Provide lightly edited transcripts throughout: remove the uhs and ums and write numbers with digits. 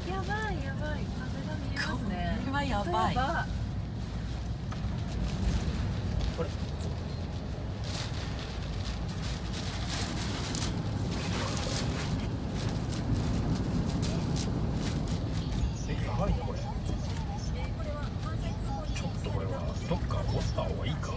やばいやばい、風が見えますね。これはやばい。あれやばいねこれ。ちょっとこれはどっか折った方がいいか。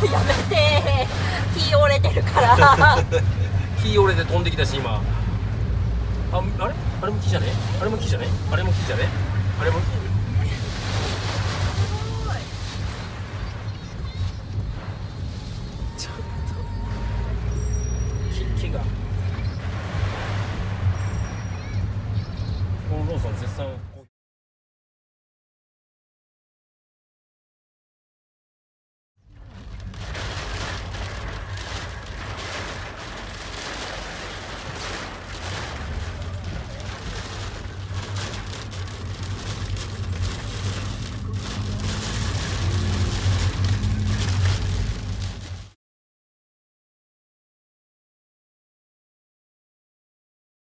やめてー、木折れてるから木折れて飛んできたし今。あれあれも木じゃね？あれも木じゃね？あれも木じゃね？あれも木。ちょっと木がこのローソン絶賛